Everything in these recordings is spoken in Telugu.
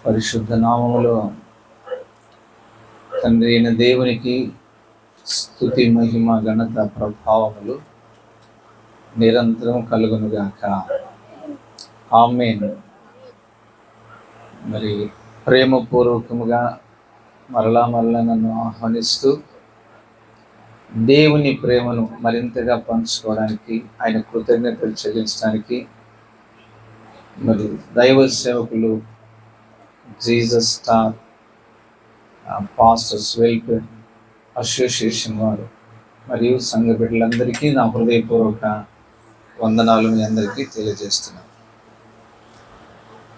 పరిశుద్ధ నామములో తండ్రి అయిన దేవునికి స్తుతి, మహిమ, ఘనత, ప్రభావములు నిరంతరం కలుగునుగాక. ఆమేన్. మరి ప్రేమపూర్వకముగా మరలా నన్ను ఆహ్వానిస్తూ దేవుని ప్రేమను మరింతగా పంచుకోవడానికి, ఆయన కృతజ్ఞతలు చెల్లించడానికి మరి దైవ సేవకులు Jesus star pastors welfare association వారు మరియు సంఘ బిడ్డలందరికీ నా హృదయపూర్వక వందనాలు మీ అందరికీ తెలియజేస్తున్నాను.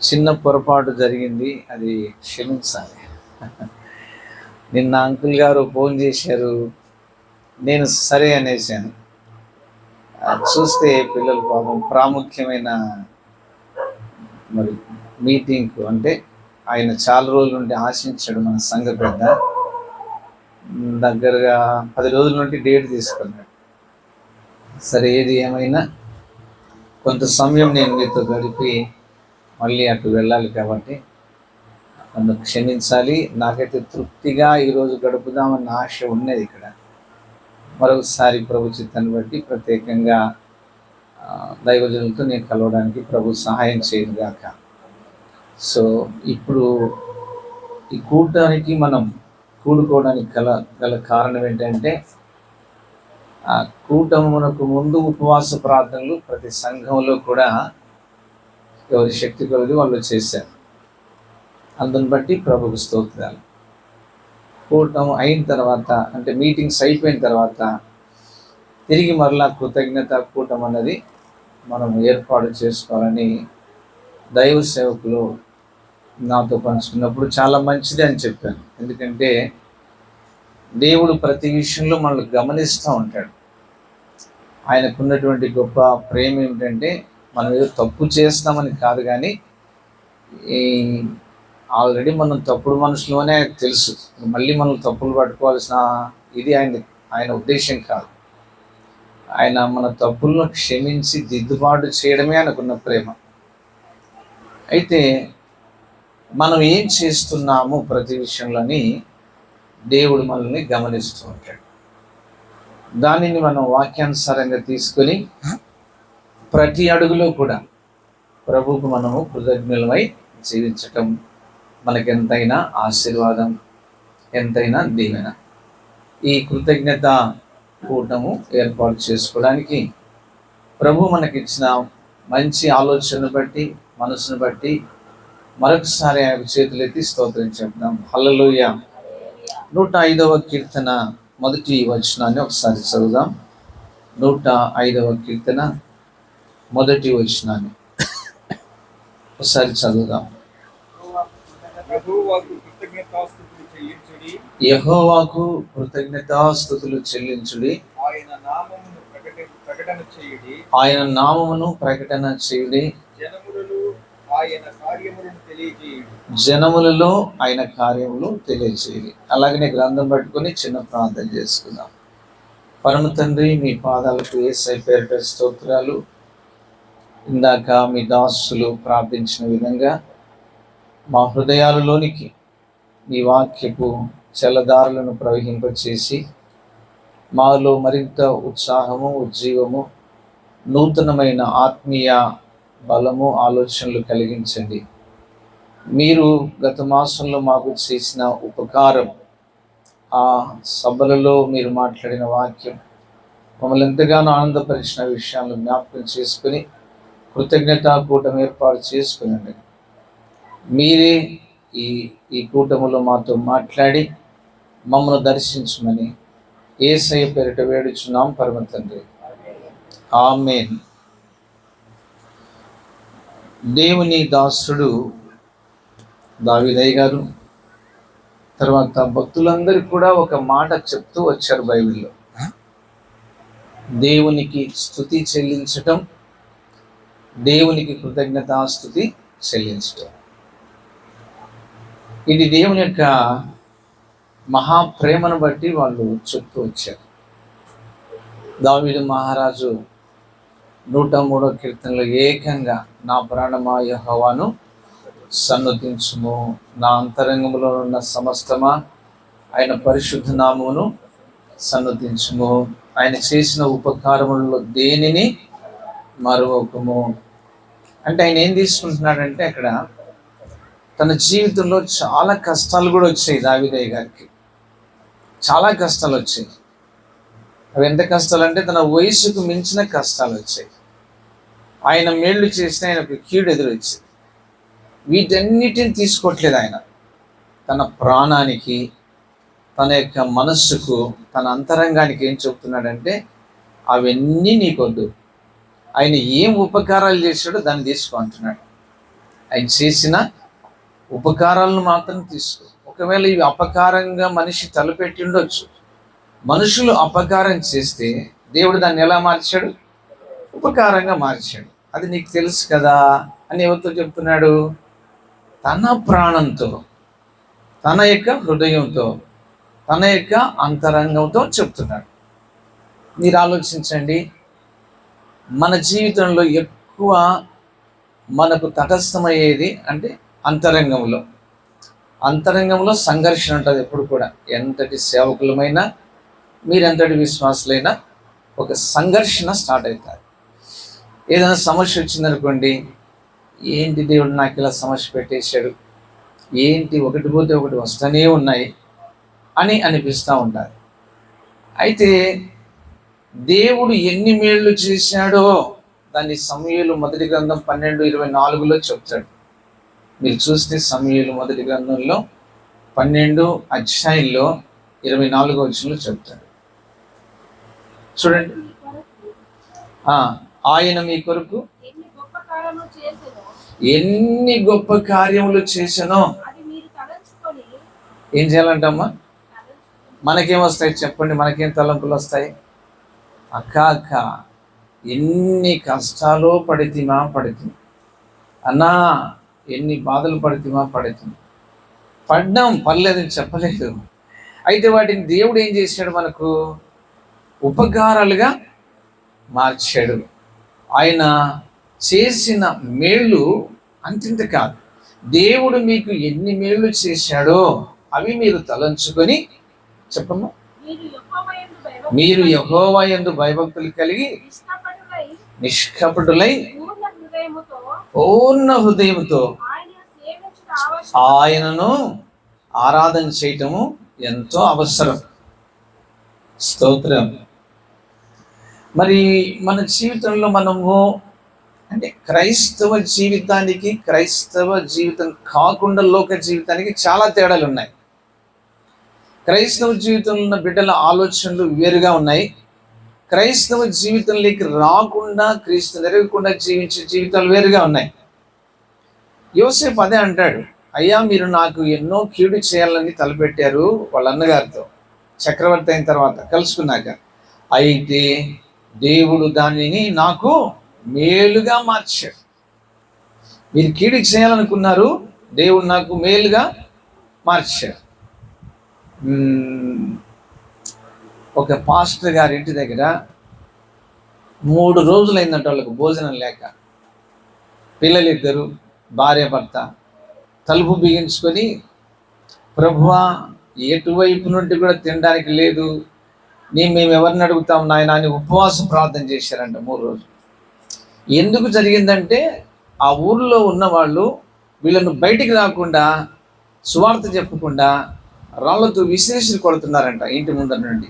చిన్న పొరపాటు జరిగింది, అది క్షమించాలి. నిన్న అంకుల్ గారు ఫోన్ చేశారు, నేను సరే అనేసాను. చూస్తే పిల్లలు పాపం ప్రాముఖ్యమైన మరి మీటింగ్కు, అంటే ఆయన చాలా రోజుల నుండి ఆశించాడు మన సంఘ పెద్ద, దగ్గరగా 10 రోజుల నుండి డేట్ తీసుకున్నాడు. సరే, ఏది ఏమైనా కొంత సమయం నేను మీతో గడిపి మళ్ళీ అటు వెళ్ళాలి కాబట్టి నన్ను క్షమించాలి. నాకైతే తృప్తిగా ఈరోజు గడుపుదామన్న ఆశ ఉన్నది. ఇక్కడ మరొకసారి ప్రభు చిత్తాన్ని బట్టి ప్రత్యేకంగా దైవజనులతో నేను కలవడానికి ప్రభు సహాయం చేయనుగాక. సో ఇప్పుడు ఈ కూటానికి మనం కూడుకోవడానికి గల కారణం ఏంటంటే, ఆ కూటమునకు ముందు ఉపవాస ప్రార్థనలు ప్రతి సంఘంలో కూడా ఎవరి శక్తి కొలది వాళ్ళు చేశారు. అందుని బట్టి ప్రభుకు స్తోత్రాలు. కూటం అయిన తర్వాత, అంటే మీటింగ్స్ అయిపోయిన తర్వాత తిరిగి మరలా కృతజ్ఞత కూటం అన్నది మనం ఏర్పాటు చేసుకోవాలని దైవ సేవకులు నాతో పంచుకున్నప్పుడు చాలా మంచిది అని చెప్పాను. ఎందుకంటే దేవుడు ప్రతి విషయంలో మనల్ని గమనిస్తూ ఉంటాడు. ఆయనకున్నటువంటి గొప్ప ప్రేమ ఏమిటంటే, మనం ఏదో తప్పు చేస్తామని కాదు, కానీ ఆల్రెడీ మనం తప్పుడు మనుషులోనే తెలుసు. మళ్ళీ మనం తప్పులు పట్టుకోవాల్సిన ఇది ఆయన ఉద్దేశం కాదు. ఆయన మన తప్పులను క్షమించి దిద్దుబాటు చేయడమే ఆయనకున్న ప్రేమ. అయితే మనం ఏం చేస్తున్నాము ప్రతి విషయంలోని దేవుడు మనల్ని గమనిస్తూ ఉంటాడు. దానిని మనం వాక్యానుసారంగా తీసుకొని ప్రతి అడుగులో కూడా ప్రభువుకు మనము కృతజ్ఞులమై జీవించటం మనకెంతైనా ఆశీర్వాదం, ఎంతైనా దీవెన. ఈ కృతజ్ఞత కూటము ఏర్పాటు చేసుకోవడానికి ప్రభు మనకిచ్చిన మంచి ఆలోచనను బట్టి, మనసును బట్టి మరొకసారి ఆయన చేతులెత్తి స్తోత్రం చెప్తాం. హల్లెలూయా. 105వ కీర్తన మొదటి వచనాన్ని ఒకసారి చదువుదాం. 105వ కీర్తన మొదటి వచనాన్ని ఒకసారి చదువుదాం. యెహోవాకు కృతజ్ఞతాస్తుతులు చెల్లించుడి, ఆయన నామమును ప్రకటన చేయుడి, జనములలో ఆయన కార్యములు తెలియజేయాలి. అలాగనే గ్రంథం పట్టుకొని చిన్న ప్రార్థన చేసుకుందాం. పరమ తండ్రి, మీ పాదాలకు యేసయ్య పేరిట స్తోత్రాలు. ఇందాక మీ దాసులు ప్రార్థించిన విధంగా మా హృదయాలలోనికి మీ వాక్యపు చల్లదారులను ప్రవహింపచేసి మాలో మరింత ఉత్సాహము, ఉజ్జీవము, నూతనమైన ఆత్మీయ బలము, ఆలోచనలు కలిగించండి. మీరు గత మాసంలో మాకు చేసిన ఉపకారం, ఆ సభలలో మీరు మాట్లాడిన వాక్యం మమ్మల్ని ఎంతగానో ఆనందపరిచిన విషయాలను జ్ఞాపకం చేసుకుని కృతజ్ఞతా కూటం ఏర్పాటు చేసుకునండి. మీరే ఈ కూటములో మాతో మాట్లాడి మమ్మల్ని దర్శించమని యేసయ్య పేరిట వేడుచున్నాం పరమ తండ్రి. ఆమేన్. దేవుని దాసుడు దావీదయ్య గారు తర్వాత భక్తులందరికీ కూడా ఒక మాట చెప్తూ వచ్చారు బైబిల్లో. దేవునికి స్తుతి చెల్లించటం, దేవునికి కృతజ్ఞతాస్తుతి చెల్లించటం, ఇది దేవుని యొక్క మహాప్రేమను బట్టి వాళ్ళు చెప్తూ వచ్చారు. దావీదు మహారాజు 103వ కీర్తనలో ఏకంగా నా ప్రాణమా యెహోవాను సన్నతించుము. నా అంతరంగంలో ఉన్న సమస్తమా ఆయన పరిశుద్ధ నామమును సన్నతించుము. ఆయన చేసిన ఉపకారములలో దేనిని మరొకము. అంటే ఆయన ఏం తీసుకుంటున్నాడంటే, అక్కడ తన జీవితంలో చాలా కష్టాలు కూడా వచ్చాయి. దావీదయ్య గారికి చాలా కష్టాలు వచ్చాయి. అవి ఎంత కష్టాలు అంటే, తన వయసుకు మించిన కష్టాలు వచ్చాయి. ఆయన మేళ్ళు చేసిన ఆయనకు కీడు ఎదురొచ్చింది. వీటన్నిటిని తీసుకోవట్లేదు ఆయన. తన ప్రాణానికి, తన యొక్క మనస్సుకు, తన అంతరంగానికి ఏం చెప్తున్నాడంటే, అవన్నీ నీకొద్దు. ఆయన ఏం ఉపకారాలు చేశాడో దాన్ని తీసుకో అంటున్నాడు. ఆయన చేసిన ఉపకారాలను మాత్రం తీసుకో. ఒకవేళ ఇవి అపకారంగా మనిషి తలపెట్టి ఉండొచ్చు. మనుషులు అపకారం చేస్తే దేవుడు దాన్ని ఎలా మార్చాడు? ఉపకారంగా మార్చాడు. అది నీకు తెలుసు కదా అని ఎవరితో చెప్తున్నాడు? తన ప్రాణంతో, తన యొక్క హృదయంతో, తన యొక్క అంతరంగంతో చెప్తున్నాడు. మీరు ఆలోచించండి, మన జీవితంలో ఎక్కువ మనకు తటస్థమయ్యేది అంటే అంతరంగంలో సంఘర్షణ ఉంటుంది ఎప్పుడు కూడా. ఎంతటి సేవకులమైనా, మీరెంతటి విశ్వాసులైనా ఒక సంఘర్షణ స్టార్ట్ అవుతారు. ఏదైనా సమస్య వచ్చిందనుకోండి, ఏంటి దేవుడు నాకు ఇలా సమస్య పెట్టేశాడు, ఏంటి ఒకటి పోతే ఒకటి వస్తూనే ఉన్నాయి అని అనిపిస్తూ ఉంటారు. అయితే దేవుడు ఎన్ని మేళ్ళు చేశాడో దాన్ని సమూయేలు మొదటి గ్రంథం 12:24 చెప్తాడు. మీరు చూస్తే సమూయేలు మొదటి గ్రంథంలో 12 అధ్యాయంలో 24 చెప్తాడు. చూడండి. ఆయన మీ కొరకు ఎన్ని గొప్ప కార్యములు చేశానో. ఏం చేయాలంటమ్మా? మనకేమొస్తాయి చెప్పండి? మనకేం తలంపులు వస్తాయి? అక్క ఎన్ని కష్టాలు పడితిమా అన్నా, ఎన్ని బాధలు పడితిమా పడ్డాం, పర్లేదని చెప్పలేదు. అయితే వాటిని దేవుడు ఏం చేశాడు? మనకు ఉపకారాలుగా మార్చాడు. ఆయన చేసిన మేళ్ళు అంతింత కాదు. దేవుడు మీకు ఎన్ని మేళ్ళు చేశాడో అవి మీరు తలంచుకొని చెప్పమ్మా. మీరు యెహోవా యందు భయభక్తులు కలిగి నిష్కపటులై పూర్ణ హృదయముతో ఆయనను ఆరాధన చేయటము ఎంతో అవసరం. స్తోత్రం. మరి మన జీవితంలో మనము అంటే క్రైస్తవ జీవితానికి, క్రైస్తవ జీవితం కాకుండా లోక జీవితానికి చాలా తేడాలు ఉన్నాయి. క్రైస్తవ జీవితంలో ఉన్న బిడ్డల ఆలోచనలు వేరుగా ఉన్నాయి. క్రైస్తవ జీవితంలోకి రాకుండా, క్రీస్తు నెరగకుండా జీవించే జీవితాలు వేరుగా ఉన్నాయి. యోసేపు అదే అంటాడు, అయ్యా మీరు నాకు ఎన్నో కీడు చేయాలని తలపెట్టారు వాళ్ళ అన్నగారితో, చక్రవర్తి అయిన తర్వాత కలుసుకున్నాక. అయితే దేవుడు దానిని నాకు మేలుగా మార్చాడు. మీరు కీడు చేయాలనుకున్నారు, దేవుడు నాకు మేలుగా మార్చాడు. ఒక పాస్టర్ గారి ఇంటి దగ్గర 3 రోజులైందంట వాళ్ళకు భోజనం లేక. పిల్లలిద్దరు, భార్య భర్త తలుపు బిగించుకొని, ప్రభువా ఎటువైపు నుండి కూడా తినడానికి లేదు, మేము ఎవరిని అడుగుతాం నాయన అని ఉపవాస ప్రార్థన చేశారంట 3 రోజులు. ఎందుకు జరిగిందంటే, ఆ ఊర్లో ఉన్నవాళ్ళు వీళ్ళను బయటికి రాకుండా, సువార్త చెప్పకుండా రాళ్ళతో విసిరిసి కొడుతున్నారంట ఇంటి ముందర నుండి.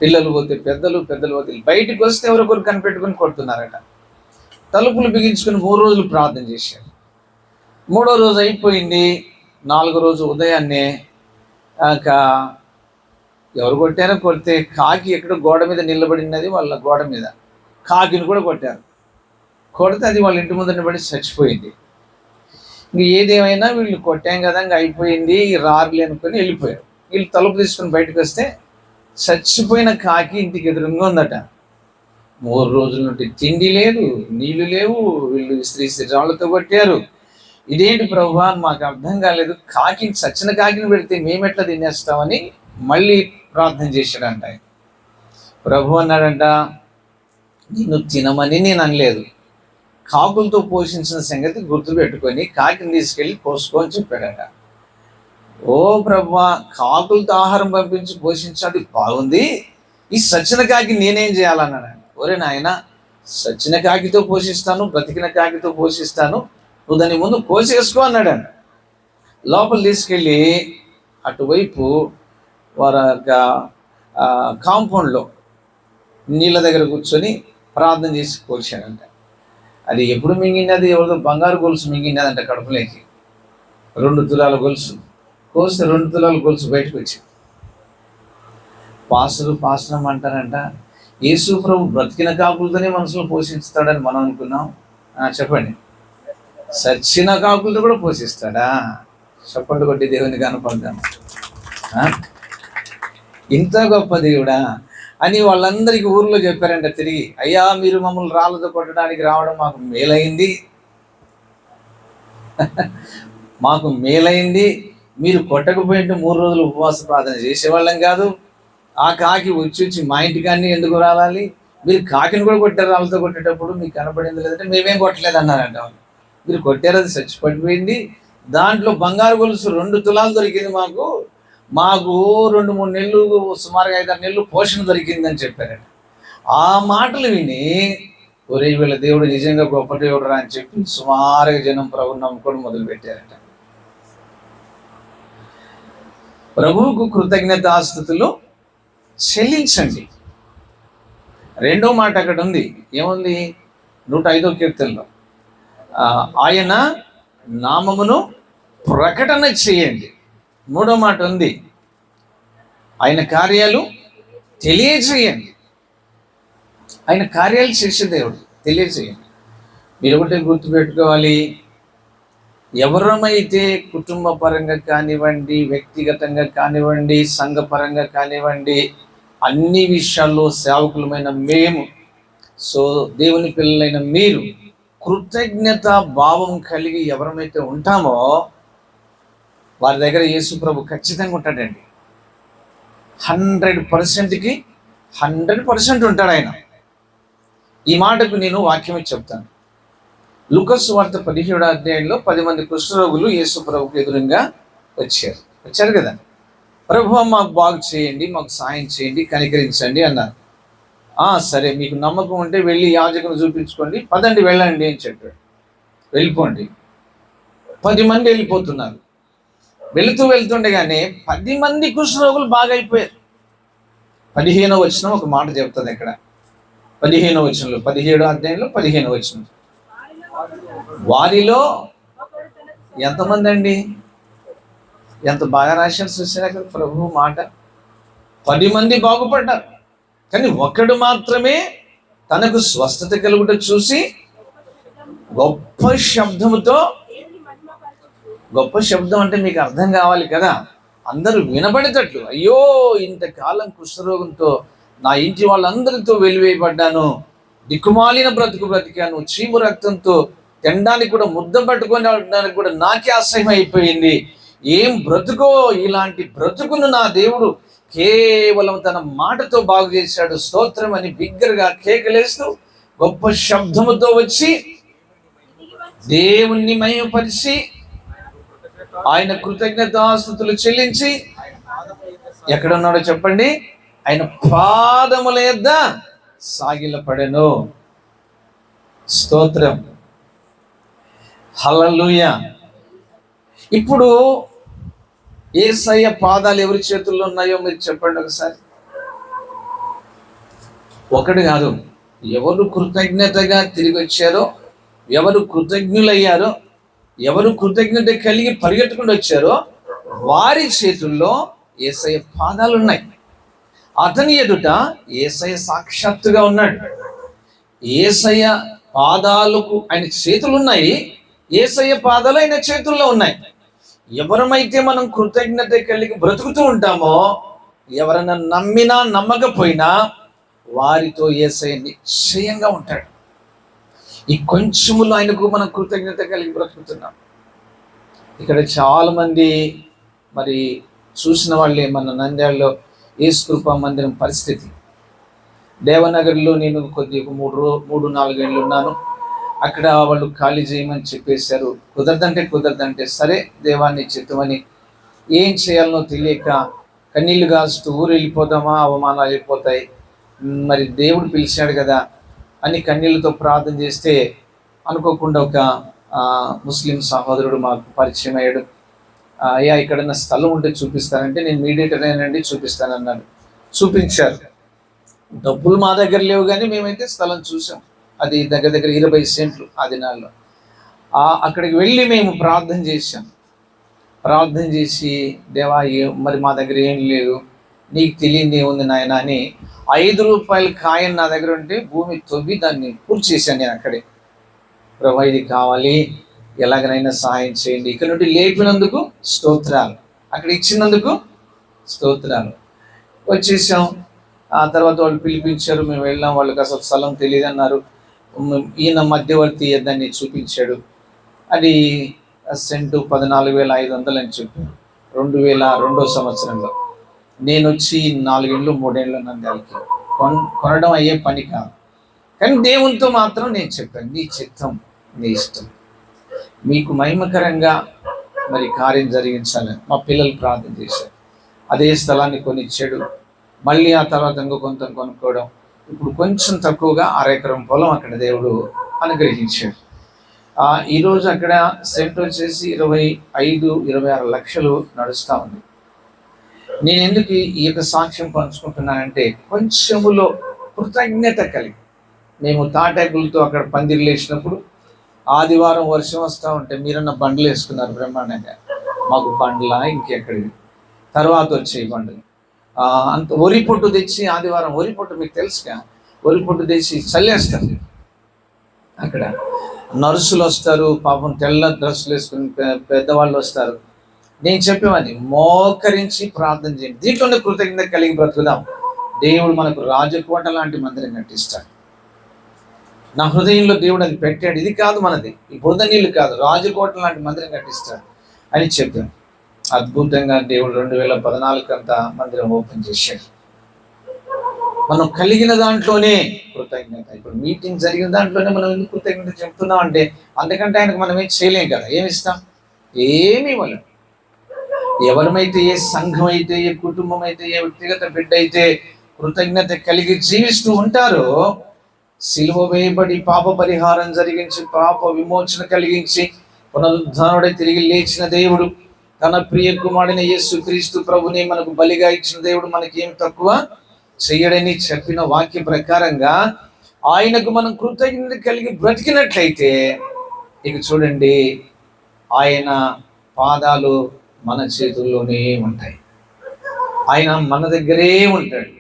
పిల్లలు పోతే పెద్దలు, పెద్దలు పోతే బయటికి వస్తే ఎవరొకరు కనిపెట్టుకుని కొడుతున్నారట. తలుపులు బిగించుకుని 3 రోజులు ప్రార్థన చేశారు. 3వ రోజు అయిపోయింది. 4వ రోజు ఉదయాన్నే ఎవరు కొట్టారో కొడితే కాకి ఎక్కడో గోడ మీద నిలబడినది, వాళ్ళ గోడ మీద కాకిని కూడా కొట్టారు. కొడితే అది వాళ్ళ ఇంటి ముందర పడి చచ్చిపోయింది. ఇంక ఏదేమైనా వీళ్ళు కొట్టాం కదా, ఇంక అయిపోయింది, రారులే అనుకుని వెళ్ళిపోయారు. వీళ్ళు తలుపు తీసుకుని బయటకు వస్తే చచ్చిపోయిన కాకి ఇంటికి ఎదురుగా ఉందట. 3 రోజుల నుండి తిండి లేదు, నీళ్లు లేవు, వీళ్ళు స్త్రీ రాళ్ళతో కొట్టారు. ఇదేంటి ప్రభువా మాకు అర్థం కాలేదు, కాకిని, చచ్చిన కాకిని పెడితే మేమెట్లా తినేస్తామని మళ్ళీ ప్రార్థన చేశాడంట. ప్రభు అన్నాడంట, నిన్ను తినమని నేను అనలేదు, కాకులతో పోషించిన సంగతి గుర్తుపెట్టుకొని కాకిని తీసుకెళ్ళి కోసుకొని చెప్పాడట. ఓ ప్రభువా, కాకులతో ఆహారం పంపించి పోషించాడు, బాగుంది, ఈ సచ్చిన కాకి నేనేం చేయాలన్నాడు. ఒరే నాయన, సచ్చిన కాకితో పోషిస్తాను, బ్రతికిన కాకితో పోషిస్తాను, నువ్వు దాని ముందు కోసేసుకో అన్నాడు. లోపల తీసుకెళ్ళి అటువైపు వారి కాంపౌండ్లో నీళ్ళ దగ్గర కూర్చొని ప్రార్థన చేసి కోసాడంట. అది ఎప్పుడు మింగినది? ఎవరిదో బంగారు గొలుసు మింగినదంట కడుపులోకి. 2 తులాల గొలుసు కోస్తే 2 తులాల గొలుసు బయటకు వచ్చింది. పాసరం అంటారంట, యేసు ప్రభు బ్రతికిన కాకులతోనే మనుషులు పోషిస్తాడని మనం అనుకున్నాం. చెప్పండి, సచ్చిన కాకులతో కూడా పోషిస్తాడా? చెప్పండి కొట్టి దేవుని కనపడదాం. ఇంత గొప్ప దేవుడా అని వాళ్ళందరికీ ఊర్లో చెప్పారంట. తిరిగి, అయ్యా, మీరు మమ్మల్ని రాళ్ళతో కొట్టడానికి రావడం మాకు మేలైంది, మాకు మేలైంది. మీరు కొట్టకపోయింటే 3 రోజులు ఉపవాస ప్రార్థన చేసేవాళ్ళం కాదు. ఆ కాకి వచ్చి మా ఇంటికాన్ని ఎందుకు రావాలి? మీరు కాకిని కూడా కొట్టారు రాళ్ళతో కొట్టేటప్పుడు, మీకు కనపడింది లేదంటే మేమేం కొట్టలేదు అన్నారంట. మీరు కొట్టారు, అది చచ్చిపడిపోయింది. దాంట్లో బంగారు గొలుసు 2 తులాలు దొరికింది మాకు 2-3 నెలలు, సుమారుగా 5-6 నెలలు పోషణ దొరికిందని చెప్పారట. ఆ మాటలు విని, ఒరే వీళ్ళ దేవుడు నిజంగా గొప్ప దేవుడు రా అని చెప్పి సుమారుగా జనం ప్రభువుని నమ్ముకోవడం మొదలు పెట్టారట. ప్రభువుకు కృతజ్ఞతాస్తుతులు చెల్లించండి. 2వ మాట అక్కడ ఉంది, ఏముంది? 105వ కీర్తనలో, ఆయన నామమును ప్రకటన చేయండి. 3వ మాట ఉంది, ఆయన కార్యాలు తెలియజేయండి. ఆయన కార్యాలు చేసే దేవుడు, తెలియజేయండి. మీరు ఒకటే గుర్తుపెట్టుకోవాలి, ఎవరమైతే కుటుంబ పరంగా కానివ్వండి, వ్యక్తిగతంగా కానివ్వండి, సంఘపరంగా కానివ్వండి, అన్ని విషయాల్లో సేవకులమైన మేము, దేవుని పిల్లలైన మీరు కృతజ్ఞత భావం కలిగి ఎవరమైతే ఉంటామో వారి దగ్గర యేసు ప్రభు ఖచ్చితంగా ఉంటాడండి. 100%కి 100% ఉంటాడు ఆయన. ఈ మాటకు నేను వాక్యమే చెప్తాను. లూకా సువార్త 17వ అధ్యాయంలో 10 మంది కుష్ఠరోగులు యేసు ప్రభుకు ఎదురుగా వచ్చారు కదా. ప్రభువా, మాకు బాగు చేయండి, మాకు సాయం చేయండి, కనికరించండి అన్నారు. సరే, మీకు నమ్మకం ఉంటే వెళ్ళి యాజకుని చూపించుకోండి, పదండి వెళ్ళండి అని చెప్పాడు. వెళ్ళిపోండి. 10 మంది వెళ్ళిపోతున్నారు. వెళ్తుండగానే 10 మంది కుష్ఠరోగులు బాగా అయిపోయారు. 15వ వచనం ఒక మాట చెప్తుంది ఇక్కడ. 15వ వచనంలో, 17వ అధ్యాయంలో 15వ వచనం, వారిలో ఎంతమంది అండి? ఎంత బాగా రాశారు చూసారా కదా ప్రభు మాట. 10 మంది బాగుపడ్డారు, కానీ ఒక్కడు మాత్రమే తనకు స్వస్థత కలుగుట చూసి గొప్ప శబ్దముతో, గొప్ప శబ్దం అంటే మీకు అర్థం కావాలి కదా, అందరూ వినబడేటట్లు, అయ్యో ఇంతకాలం కుష్ఠరోగంతో నా ఇంటి వాళ్ళందరితో వెలివేయబడ్డాను, దిక్కుమాలిన బ్రతుకు బ్రతికాను, చీము రక్తంతో తినడానికి కూడా ముద్ద పట్టుకొని వెళ్ళడానికి కూడా నాకే అసహ్యం అయిపోయింది, ఏం బ్రతుకో, ఇలాంటి బ్రతుకును నా దేవుడు కేవలం తన మాటతో బాగు చేశాడు, స్తోత్రం అని బిగ్గరగా కేకలేస్తూ గొప్ప శబ్దముతో వచ్చి దేవుణ్ణి మహిమపరిచి ఆయన కృతజ్ఞతాస్తుతులు చెల్లించి ఎక్కడున్నాడో చెప్పండి, ఆయన పాదముల యొద్ద సాగిలపడెను. స్తోత్రం, హల్లెలూయా. ఇప్పుడు యేసయ్య పాదాలు ఎవరి చేతుల్లో ఉన్నాయో మీరు చెప్పండి ఒకసారి. ఒకటి కాదు, ఎవరు కృతజ్ఞతగా తిరిగి వచ్చారో, ఎవరు కృతజ్ఞులయ్యారో, ఎవరు కృతజ్ఞత కలిగి పరిగెట్టుకుంటూ వచ్చారో వారి చేతుల్లో యేసయ్య పాదాలు ఉన్నాయి. అతని ఎదుట యేసయ్య సాక్షాత్తుగా ఉన్నాడు. యేసయ్య పాదాలకు ఆయన చేతులు ఉన్నాయి, యేసయ్య పాదాలు ఆయన చేతుల్లో ఉన్నాయి. ఎవరమైతే మనం కృతజ్ఞత కలిగి బ్రతుకుతూ ఉంటామో, ఎవరైనా నమ్మినా నమ్మకపోయినా వారితో యేసయ్య నిశ్చయంగా ఉంటాడు. ఈ కొంచెములో ఆయనకు మనం కృతజ్ఞత కలిగి బ్రతుకుతున్నాం. ఇక్కడ చాలా మంది మరి చూసిన వాళ్ళే, మన నంద్యాలలో యేసు కృపా మందిరం పరిస్థితి. దేవనగర్లో నేను కొద్దిగా 3-4 ఏళ్ళు ఉన్నాను. అక్కడ వాళ్ళు ఖాళీ చేయమని చెప్పేశారు. కుదరదంటే సరే దేవాన్ని చిత్తమని ఏం చేయాలనో తెలియక కన్నీళ్లు కాస్తూ ఊరు వెళ్ళిపోదామా, అవమానాలు అయిపోతాయి, మరి దేవుడు పిలిచాడు కదా అని కన్నీళ్ళతో ప్రార్థన చేస్తే అనుకోకుండా ఒక ముస్లిం సహోదరుడు మాకు పరిచయం అయ్యాడు. అయ్యా ఎక్కడన్నా స్థలం ఉంటే చూపిస్తానంటే, నేను మీడియేటర్ అయినండి చూపిస్తానన్నాడు. చూపించారు. డబ్బులు మా దగ్గర లేవు కానీ మేమైతే స్థలం చూసాం. అది దగ్గర దగ్గర 20 సెంట్లు ఆ దినాల్లో. అక్కడికి వెళ్ళి మేము ప్రార్థన చేశాం. ప్రార్థన చేసి దేవా మరి మా దగ్గర ఏం లేదు, నీకు తెలియదు ఏముంది నాయన అని 5 రూపాయల కాయన్ నా దగ్గర ఉంటే భూమి తవ్వి దాన్ని పూర్తి చేశాను నేను అక్కడే. ప్రభా ఇది కావాలి, ఎలాగనైనా సహాయం చేయండి, ఇక్కడ నుండి లేపినందుకు స్తోత్రాలు, అక్కడ ఇచ్చినందుకు స్తోత్రాలు. వచ్చేసాం. ఆ తర్వాత వాళ్ళు పిలిపించారు, మేము వెళ్ళాం. వాళ్ళకి అసలు స్థలం తెలియదు అన్నారు. ఈయన మధ్యవర్తి దాన్ని చూపించాడు. అది సెంటు 14,500 అని చెప్పారు. 2002 సంవత్సరంలో. నేను వచ్చి 4 ఏళ్ళు 3 ఏళ్ళు నన్ను దానికి కొనడం అయ్యే పని కాదు. కానీ దేవునితో మాత్రం నేను చెప్పాను, నీ చిత్తం, నీ ఇష్టం, మీకు మహిమకరంగా మరి కార్యం జరిగించాలని మా పిల్లలు ప్రార్థన చేశారు. అదే స్థలాన్ని కొనిచ్చాడు. మళ్ళీ ఆ తర్వాత ఇంకో కొంత కొనుక్కోవడం. ఇప్పుడు కొంచెం తక్కువగా 1/2 ఎకరం పొలం అక్కడ దేవుడు అనుగ్రహించాడు. ఈరోజు అక్కడ సెంట్ వచ్చేసి 25-26 లక్షలు నడుస్తూ ఉంది. నేను ఎందుకు ఈ యొక్క సాక్ష్యం పంచుకుంటున్నానంటే, కొంచెములో కృతజ్ఞత కలిగి మేము తాటాకులతో అక్కడ పందిర్లు వేసినప్పుడు ఆదివారం వర్షం వస్తూ ఉంటే మీరన్న బండ్లు వేసుకున్నారు బ్రహ్మాండంగా. మాకు బండ్ల ఇంకెక్కడివి తర్వాత వచ్చే బండ్లు. అంత వరి పొట్టు తెచ్చి ఆదివారం, వరి పొట్టు మీకు తెలుసుగా, వరి పొట్టు తెచ్చి చల్లేస్తారు. అక్కడ నర్సులు వస్తారు, పాపం తెల్ల డ్రెస్సులు వేసుకుని పెద్దవాళ్ళు వస్తారు. నేను చెప్పేవాడిని, మోకరించి ప్రార్థన చేయండి, దీంట్లోనే కృతజ్ఞత కలిగి బ్రతుకుదాం. దేవుడు మనకు రాజకోట లాంటి మందిరం కట్టిస్తాడు. నా హృదయంలో దేవుడు అది పెట్టాడు. ఇది కాదు మనది, ఈ బురద నీళ్ళు కాదు, రాజకోట లాంటి మందిరం కట్టిస్తాడు అని చెప్పాను. అద్భుతంగా దేవుడు 2014 అంతా మందిరం ఓపెన్ చేశాడు. మనం కలిగిన దాంట్లోనే కృతజ్ఞత. ఇప్పుడు మీటింగ్ జరిగిన దాంట్లోనే మనం ఎందుకు కృతజ్ఞత చెప్తున్నాం అంటే, అందుకంటే ఆయనకు మనం ఏం చేయలేం కదా. ఏమి ఇస్తాం? ఏమీ ఇవ్వలేం. ఎవరమైతే, ఏ సంఘం అయితే, ఏ కుటుంబం అయితే, ఏ వ్యక్తిగత బిడ్డ అయితే కృతజ్ఞత కలిగి జీవిస్తూ ఉంటారో, సిలువ వేయబడి పాప పరిహారం జరిగించి, పాప విమోచన కలిగించి, పునరుద్ధానుడై తిరిగి లేచిన దేవుడు, తన ప్రియ కుమారుడైన యేసుక్రీస్తు ప్రభుని మనకు బలిగా ఇచ్చిన దేవుడు మనకేం తక్కువ చెయ్యడని చెప్పిన వాక్య ప్రకారంగా ఆయనకు మనం కృతజ్ఞత కలిగి బ్రతికినట్లయితే, ఇక చూడండి, ఆయన పాదాలు మన చేతుల్లోనే ఉంటాయి. ఆయన మన దగ్గరే ఉంటాడు.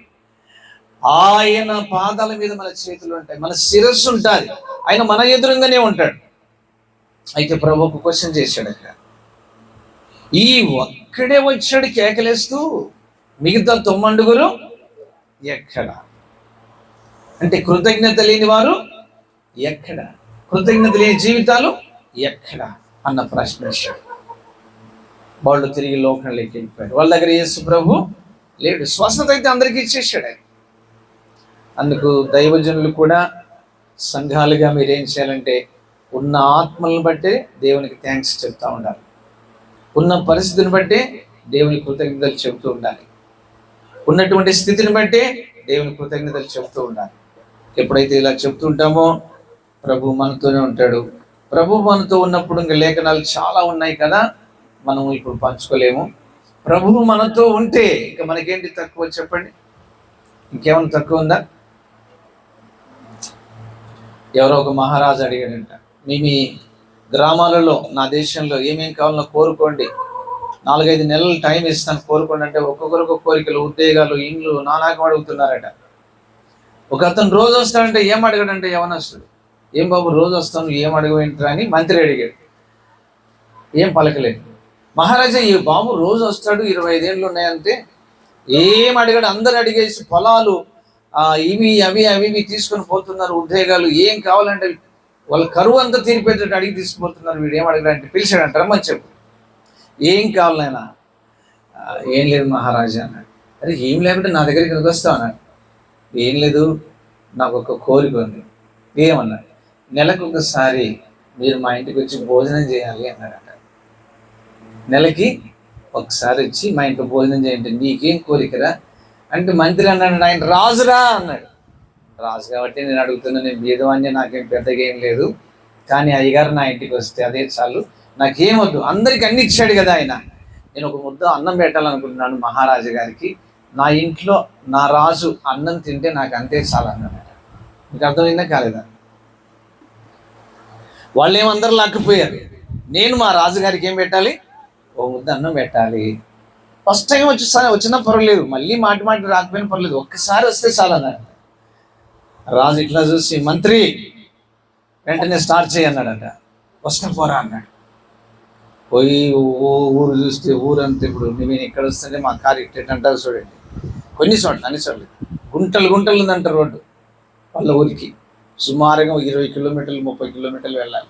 ఆయన పాదాల మీద మన చేతులు ఉంటాయి, మన శిరస్సు ఉంటుంది. ఆయన మన ఎదురుగానే ఉంటాడు. అయితే ప్రభు ఒక క్వశ్చన్ చేశాడు అక్కడ, ఈ ఒక్కడే వచ్చాడు కేకలేస్తూ, మిగతా 9 ఎక్కడ? అంటే కృతజ్ఞత లేని వారు ఎక్కడ? కృతజ్ఞత లేని జీవితాలు ఎక్కడ అన్న ప్రశ్న వేశాడు. వాళ్ళు తిరిగి లోకంలోకి వెళ్ళిపోయారు. వాళ్ళ దగ్గర యేసు ప్రభు లేడు. స్వస్థత అయితే అందరికీ ఇచ్చేసాడు ఆయన. అందుకు దైవజనులు కూడా సంఘాలుగా మీరేం చేయాలంటే, ఉన్న ఆత్మలను బట్టే దేవునికి థ్యాంక్స్ చెప్తూ ఉండాలి. ఉన్న పరిస్థితిని బట్టే దేవుని కృతజ్ఞతలు చెబుతూ ఉండాలి. ఉన్నటువంటి స్థితిని బట్టే దేవుని కృతజ్ఞతలు చెబుతూ ఉండాలి. ఎప్పుడైతే ఇలా చెప్తుంటామో ప్రభు మనతోనే ఉంటాడు. ప్రభు మనతో ఉన్నప్పుడు ఇంకా లేఖనాలు చాలా ఉన్నాయి కదా, మనం ఇప్పుడు పంచుకోలేము. ప్రభువు మనతో ఉంటే ఇంకా మనకేంటి తక్కువ చెప్పండి? ఇంకేమైనా తక్కువ ఉందా? ఎవరో ఒక మహారాజు అడిగాడంట, మీ గ్రామాలలో, నా దేశంలో ఏమేం కావాలో కోరుకోండి, 4-5 నెలలు టైం ఇస్తాను కోరుకోండి అంటే, ఒక్కొక్కరికి కోరికలు, ఉద్యోగాలు, ఇండ్లు నానాకం అడుగుతున్నారట. ఒక అతను రోజు వస్తాడంటే ఏం అడగడంటే, యవనస్తుడు, ఏం బాబు రోజు వస్తాను ఏం అడగవేంటారా అని మంత్రి అడిగాడు. ఏం పలకలేదు. మహారాజా, ఈ బాబు రోజు వస్తాడు, 25 ఏళ్ళు ఉన్నాయంటే ఏం అడిగాడు. అందరు అడిగేసి పొలాలు ఇవి అవి అవి తీసుకొని పోతున్నారు, ఉద్యోగాలు ఏం కావాలంటే వాళ్ళ కరువు అంతా తీరిపోయేటట్టు అడిగి తీసుకుపోతున్నారు. వీడు ఏం అడిగాడంటే పిలిచాడంట, రమ్మని చెప్పు, ఏం కావాలైనా. ఏం లేదు మహారాజా అన్నాడు. అరే ఏం లేకుంటే నా దగ్గరికి వస్తావు అన్నాడు. ఏం లేదు, నాకు ఒక కోరిక ఉంది. ఏమన్నాడు? నెలకు ఒకసారి మీరు మా ఇంటికి వచ్చి భోజనం చేయాలి అన్నాడట. నెలకి ఒకసారి వచ్చి మా ఇంట్లో భోజనం చేయండి, నీకేం కోరికరా అంటే మంత్రి అన్నాడు, ఆయన రాజురా అన్నాడు. రాజు కాబట్టి నేను అడుగుతున్నా, నేను బీదవాణ్ణి, నాకేం పెద్దగా ఏం లేదు, కానీ అయ్యగారు నా ఇంటికి వస్తే అదే చాలు, నాకేమొద్దు. అందరికి అన్ని ఇచ్చాడు కదా ఆయన. నేను ఒక ముద్ద అన్నం పెట్టాలనుకుంటున్నాను మహారాజు గారికి, నా ఇంట్లో నా రాజు అన్నం తింటే నాకు అంతే చాలు అన్నాడు. మీకు అర్థమైందా కాలేదా? వాళ్ళు ఏమందరూ లాక్కుపోయారు. నేను మా రాజుగారికి ఏం పెట్టాలి? ఓ ముద్ద అన్నం పెట్టాలి. ఫస్ట్ టైం వచ్చినా పర్వాలేదు, మళ్ళీ మాటి మాటి రాకపోయినా పర్లేదు, ఒక్కసారి వస్తే చాలు అన్నాడు. రాజు ఇట్లా చూసి, మంత్రి వెంటనే స్టార్ట్ చేయన్నాడట. వస్తా పోరా అన్నాడు. పోయి ఊరు చూస్తే ఊరంతా, ఇప్పుడు నేను ఇక్కడ వస్తుంటే మా కారు ఇట్టేట్ అంటారు చూడండి, కొన్ని చోట్ల అన్ని చోట్ల గుంటలు గుంటలు ఉందంట రోడ్డు. వాళ్ళ ఊరికి సుమారుగా 20 కిలోమీటర్లు 30 కిలోమీటర్లు వెళ్ళాలి.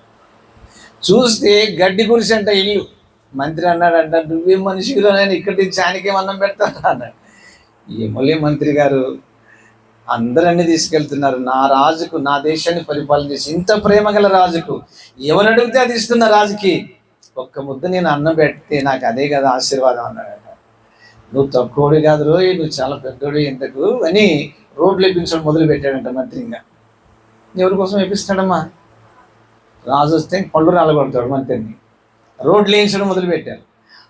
చూస్తే గడ్డి గురిసి అంట ఇల్లు. మంత్రి అన్నాడంట, నువ్వేం మనిషిలో, నేను ఇక్కడ నుంచి ఆయనకేం అన్నం పెడతాను అన్నాడు. ఏమోలే మంత్రి గారు, అందరన్నీ తీసుకెళ్తున్నారు, నా రాజుకు, నా దేశాన్ని పరిపాలన చేసి ఇంత ప్రేమ గల రాజుకు ఎవరు అడిగితే అది ఇస్తున్న రాజుకి ఒక్క ముద్ద నేను అన్నం పెడితే నాకు అదే కదా ఆశీర్వాదం అన్నాడట. నువ్వు తక్కువడు కాదు రోయ్, నువ్వు చాలా పెద్దోడు ఎందుకు అని రోడ్లు వేయించడం మొదలు పెట్టాడంట మంత్రిగా. ఎవరి కోసం వేపిస్తాడమ్మా? రాజు వస్తే పళ్ళు రాలగొడతాడు మంత్రిని. రోడ్లు వేయించడం మొదలు పెట్టారు.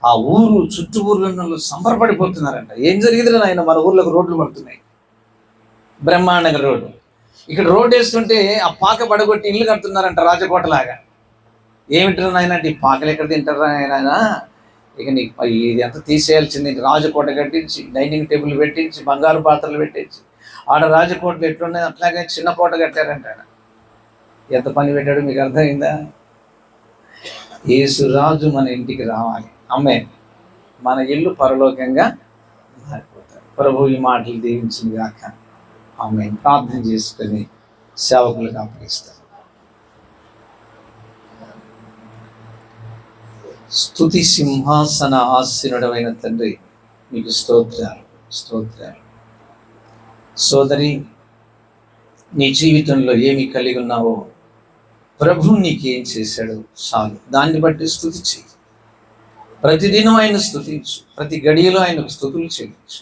ఆ ఊరు చుట్టూ ఊర్లలో సంబరపడిపోతున్నారంట. ఏం జరిగింది నాయన, మన ఊర్లోకి రోడ్లు పడుతున్నాయి, బ్రహ్మాండంగా రోడ్డు. ఇక్కడ రోడ్డు వేస్తుంటే ఆ పాక పడగొట్టి ఇల్లు కడుతున్నారంట రాజకోటలాగా. ఏమిటారు నాయన అంటే, ఈ పాకలు ఎక్కడ తింటారా ఆయన, ఇక నీకు ఇది అంతా తీసేయాల్సింది. రాజకోట కట్టించి, డైనింగ్ టేబుల్ పెట్టించి, బంగారు పాత్రలు పెట్టించి, ఆడ రాజకోటలు ఎట్లున్నాయి అట్లాగే చిన్న కోట కట్టారంట. ఎంత పని పెట్టాడు మీకు అర్థమైందా? యేసురాజు మన ఇంటికి రావాలి. అమ్మే, మన ఇల్లు పరలోకంగా మారిపోతాయి. ప్రభు ఈ మాటలు దీవించింది గాక. ఆమె ప్రార్థన చేసుకొని సేవకులకు అప్పగిస్తారు. స్తుతి సింహాసన ఆసీనుడైన తండ్రి, మీకు స్తోత్రాలు స్తోత్రాలు. సోదరి, నీ జీవితంలో ఏమి కలిగి ఉన్నావో ప్రభు నీకేం చేశాడో చాలు, దాన్ని బట్టి స్తుతి చేయి. ప్రతిదినం ఆయన స్తుతించు, ప్రతి గడియలో ఆయనకు స్తుతులు చెల్లించు.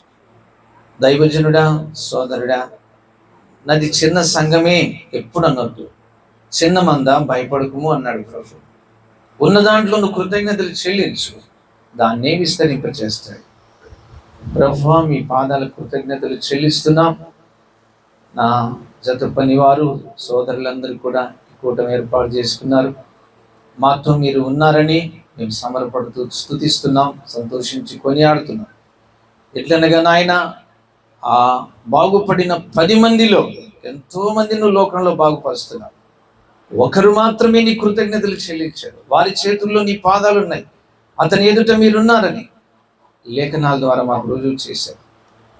దైవజనుడా, సోదరుడా, నాది చిన్న సంఘమే ఎప్పుడు అనొద్దు, చిన్న మంద భయపడకుము అన్నాడు ప్రభు. ఉన్న దాంట్లో నువ్వు కృతజ్ఞతలు చెల్లించు, దాన్నే విస్తరింపచేస్తాడు. ప్రభువా, మీ పాదాల కృతజ్ఞతలు చెల్లిస్తున్నాం. నా జత పనివారు సోదరులందరూ కూడా కూటమి ఏర్పాటు చేసుకున్నారు. మాతో మీరు ఉన్నారని మేము సమరపడుతూ స్తుతిస్తున్నాం, సంతోషించి కొనియాడుతున్నాం. ఎట్లనగా నాయన, ఆ బాగుపడిన 10 మందిలో ఎంతో మంది నువ్వు లోకంలో బాగుపరుస్తున్నావు. ఒకరు మాత్రమే నీ కృతజ్ఞతలు చెల్లించారు, వారి చేతుల్లో నీ పాదాలు ఉన్నాయి, అతని ఎదుట మీరున్నారని లేఖనాల ద్వారా మాకు రుజువు చేశారు.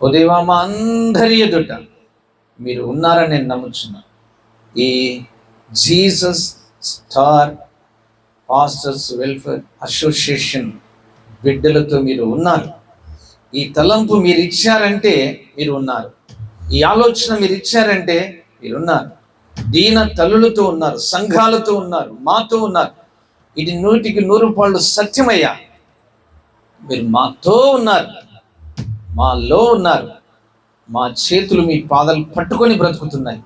ఓ దేవా, మా అందరి ఎదుట మీరు ఉన్నారని నేను నమ్ముచున్నాను. ఈ Jesus star pastors welfare association బిడ్డలతో మీరు ఉన్నారు. ఈ తలంపు మీరు ఇచ్చారంటే మీరు ఉన్నారు, ఈ ఆలోచన మీరు ఇచ్చారంటే మీరున్నారు. దీన తల్లులతో ఉన్నారు, సంఘాలతో ఉన్నారు, మాతో ఉన్నారు. ఇది 100కి 100 పాళ్ళు సత్యమయ్యా. మీరు మాతో ఉన్నారు, మాలో ఉన్నారు. మా చేతులు మీ పాదాలు పట్టుకొని బ్రతుకుతున్నాయి,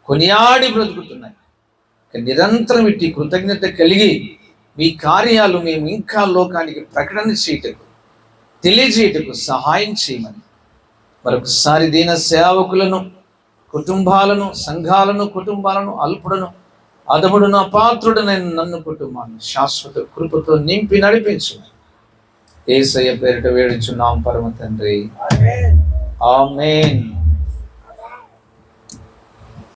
కొనియాడి బ్రతుకుతున్నాయి. నిరంతరం ఇట్టి కృతజ్ఞత కలిగి మీ కార్యాలు మేము ఇంకా లోకానికి ప్రకటన చేయటకు, తెలియజేయటకు సహాయం చేయమని మరొకసారి దీన సేవకులను, కుటుంబాలను, సంఘాలను, కుటుంబాలను, అల్పుడను, అధముడును, అపాత్రుడనైన నన్ను కుటుంబాన్ని శాశ్వత కృపతో నింపి నడిపించు. యేసయ్య పేరిట వేడుచున్నాం పరమ తండ్రి, ఆమేన్.